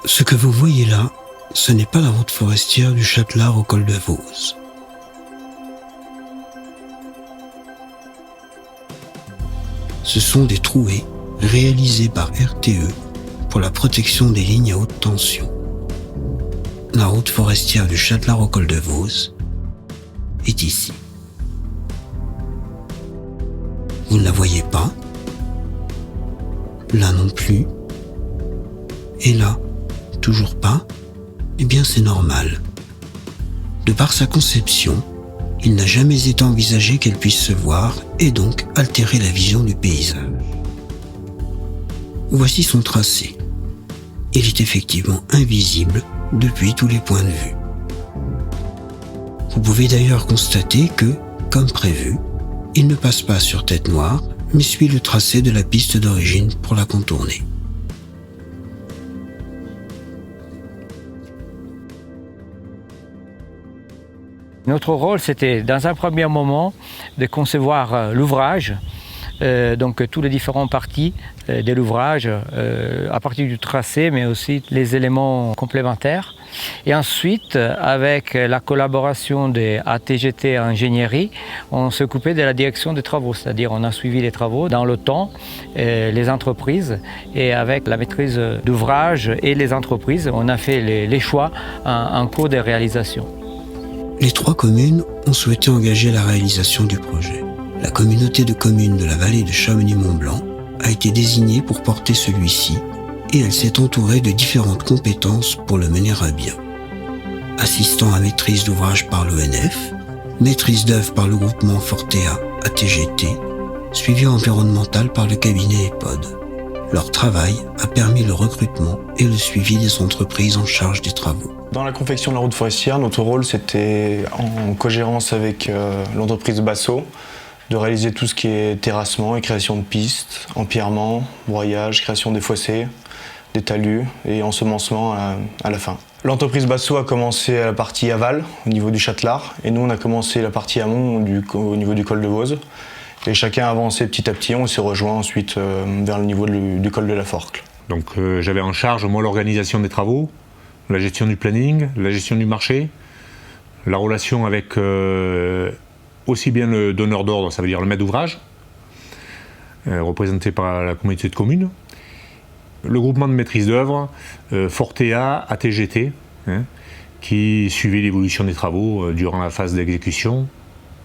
Ce que vous voyez là, ce n'est pas la route forestière du Châtelard au col de Vose. Ce sont des trouées réalisées par RTE pour la protection des lignes à haute tension. La route forestière du Châtelard au col de Vose est ici. Vous ne la voyez pas, là non plus, et là, toujours pas. Eh bien, c'est normal. De par sa conception, il n'a jamais été envisagé qu'elle puisse se voir et donc altérer la vision du paysage. Voici son tracé. Il est effectivement invisible depuis tous les points de vue. Vous pouvez d'ailleurs constater que, comme prévu, il ne passe pas sur Tête Noire, mais suit le tracé de la piste d'origine pour la contourner. Notre rôle, c'était dans un premier moment de concevoir l'ouvrage, donc tous les différentes parties de l'ouvrage, à partir du tracé, mais aussi les éléments complémentaires. Et ensuite, avec la collaboration de ATGT Ingénierie, on s'occupait de la direction des travaux, c'est-à-dire on a suivi les travaux dans le temps, les entreprises, et avec la maîtrise d'ouvrage et les entreprises, on a fait les choix en cours de réalisation. Les 3 communes ont souhaité engager la réalisation du projet. La communauté de communes de la vallée de Chamonix-Mont-Blanc a été désignée pour porter celui-ci et elle s'est entourée de différentes compétences pour le mener à bien. Assistant à maîtrise d'ouvrage par l'ONF, maîtrise d'œuvre par le groupement Fortea ATGT, suivi environnemental par le cabinet EPOD. Leur travail a permis le recrutement et le suivi des entreprises en charge des travaux. Dans la confection de la route forestière, notre rôle c'était en cogérance avec l'entreprise Basso de réaliser tout ce qui est terrassement et création de pistes, empierrement, broyage, création des fossés, des talus et ensemencement à la fin. L'entreprise Basso a commencé à la partie aval au niveau du Châtelard et nous on a commencé la partie amont au niveau du col de Vose. Et chacun a avancé petit à petit, on s'est rejoint ensuite vers le niveau du col de la Forcle. Donc j'avais en charge moi l'organisation des travaux, la gestion du planning, la gestion du marché, la relation avec aussi bien le donneur d'ordre, ça veut dire le maître d'ouvrage, représenté par la communauté de communes, le groupement de maîtrise d'œuvre, Fortea, ATGT, qui suivait l'évolution des travaux durant la phase d'exécution.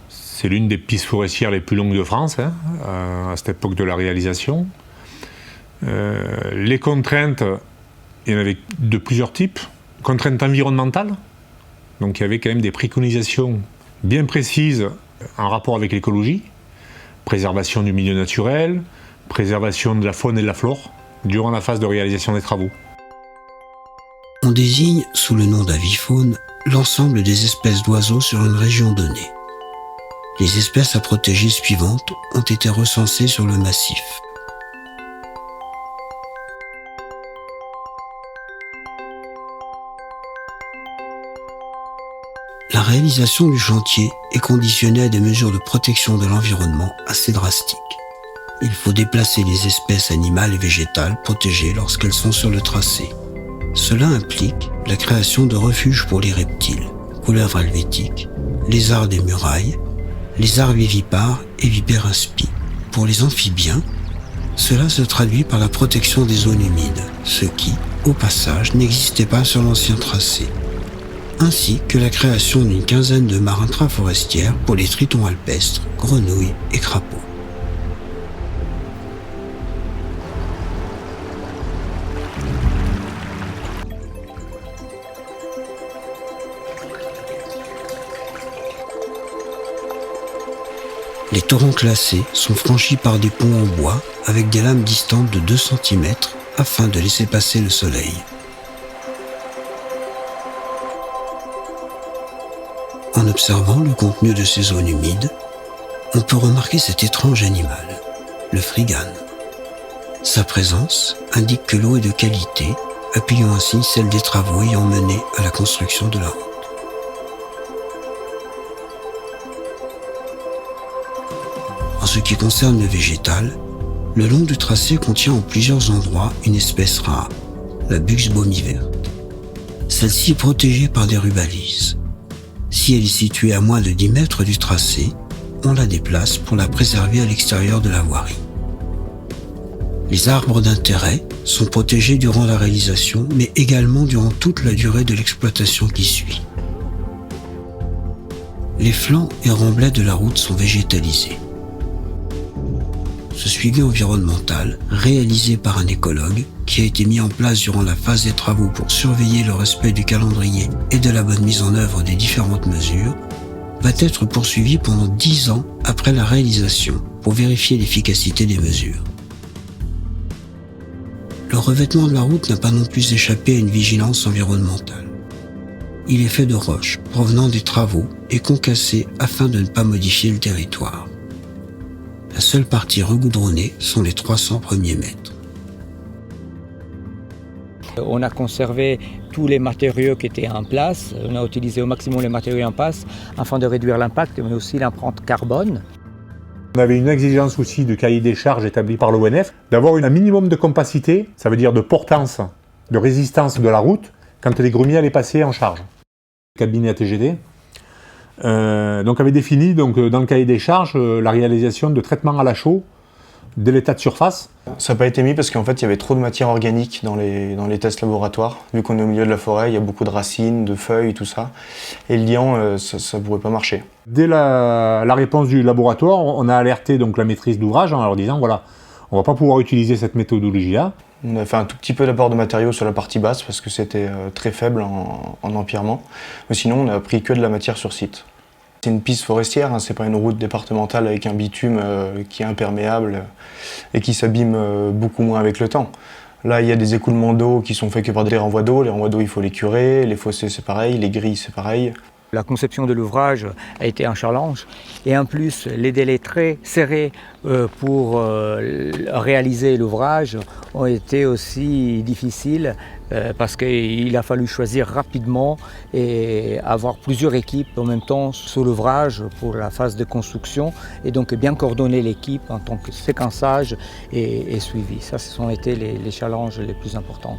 C'est l'une des pistes forestières les plus longues de France, à cette époque de la réalisation. Les contraintes, il y en avait de plusieurs types. Contraintes environnementales, donc il y avait quand même des préconisations bien précises en rapport avec l'écologie, préservation du milieu naturel, préservation de la faune et de la flore, durant la phase de réalisation des travaux. On désigne sous le nom d'avifaune l'ensemble des espèces d'oiseaux sur une région donnée. Les espèces à protéger suivantes ont été recensées sur le massif. La réalisation du chantier est conditionnée à des mesures de protection de l'environnement assez drastiques. Il faut déplacer les espèces animales et végétales protégées lorsqu'elles sont sur le tracé. Cela implique la création de refuges pour les reptiles, couleuvres helvétiques, lézards des murailles, lézards vivipares et vipères inspi. Pour les amphibiens, cela se traduit par la protection des zones humides, ce qui, au passage, n'existait pas sur l'ancien tracé, ainsi que la création d'une quinzaine de mares intraforestières pour les tritons alpestres, grenouilles et crapauds. Les torrents classés sont franchis par des ponts en bois avec des lames distantes de 2 cm afin de laisser passer le soleil. En observant le contenu de ces zones humides, on peut remarquer cet étrange animal, le frigane. Sa présence indique que l'eau est de qualité, appuyant ainsi celle des travaux ayant mené à la construction de la route. En ce qui concerne le végétal, le long du tracé contient en plusieurs endroits une espèce rare, la Buxbaumie verte. Celle-ci est protégée par des rubalises. Si elle est située à moins de 10 mètres du tracé, on la déplace pour la préserver à l'extérieur de la voirie. Les arbres d'intérêt sont protégés durant la réalisation, mais également durant toute la durée de l'exploitation qui suit. Les flancs et remblais de la route sont végétalisés. Ce suivi environnemental, réalisé par un écologue, qui a été mis en place durant la phase des travaux pour surveiller le respect du calendrier et de la bonne mise en œuvre des différentes mesures, va être poursuivi pendant 10 ans après la réalisation pour vérifier l'efficacité des mesures. Le revêtement de la route n'a pas non plus échappé à une vigilance environnementale. Il est fait de roches provenant des travaux et concassées afin de ne pas modifier le territoire. La seule partie regoudronnée sont les 300 premiers mètres. On a conservé tous les matériaux qui étaient en place. On a utilisé au maximum les matériaux en place afin de réduire l'impact, mais aussi l'empreinte carbone. On avait une exigence aussi du cahier des charges établi par l'ONF, d'avoir un minimum de compacité, ça veut dire de portance, de résistance de la route, quand les grumiers allaient passer en charge. Le cabinet ATGD avait défini dans le cahier des charges la réalisation de traitements à la chaux de l'état de surface. Ça n'a pas été mis parce qu'en fait il y avait trop de matière organique dans les tests laboratoires. Vu qu'on est au milieu de la forêt, il y a beaucoup de racines, de feuilles, tout ça. Et le liant, ça ne pouvait pas marcher. Dès la réponse du laboratoire, on a alerté donc la maîtrise d'ouvrage en leur disant voilà, on ne va pas pouvoir utiliser cette méthodologie-là. On a fait un tout petit peu d'apport de matériaux sur la partie basse parce que c'était très faible en empirement. Mais sinon, on a pris que de la matière sur site. C'est une piste forestière, hein, c'est pas une route départementale avec un bitume qui est imperméable et qui s'abîme beaucoup moins avec le temps. Là, il y a des écoulements d'eau qui sont faits que par des renvois d'eau. Les renvois d'eau, il faut les curer, les fossés, c'est pareil, les grilles, c'est pareil. La conception de l'ouvrage a été un challenge et en plus les délais très serrés pour réaliser l'ouvrage ont été aussi difficiles parce qu'il a fallu choisir rapidement et avoir plusieurs équipes en même temps sur l'ouvrage pour la phase de construction et donc bien coordonner l'équipe en tant que séquençage et suivi. Ça, ce sont été les challenges les plus importants.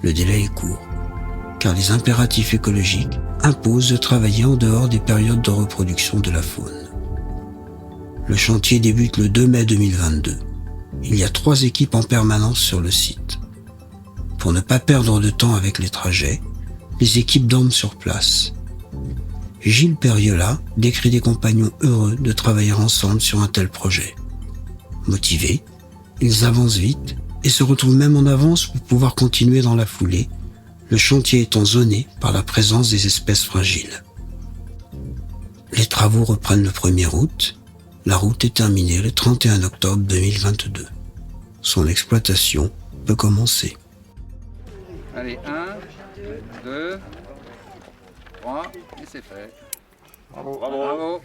Le délai est court, car les impératifs écologiques imposent de travailler en dehors des périodes de reproduction de la faune. Le chantier débute le 2 mai 2022. Il y a 3 équipes en permanence sur le site. Pour ne pas perdre de temps avec les trajets, les équipes dorment sur place. Gilles Perriola décrit des compagnons heureux de travailler ensemble sur un tel projet. Motivés, ils avancent vite et se retrouvent même en avance pour pouvoir continuer dans la foulée, le chantier étant zoné par la présence des espèces fragiles. Les travaux reprennent le 1er août. La route est terminée le 31 octobre 2022. Son exploitation peut commencer. Allez, 1, 2, 3, et c'est fait. Bravo. Bravo.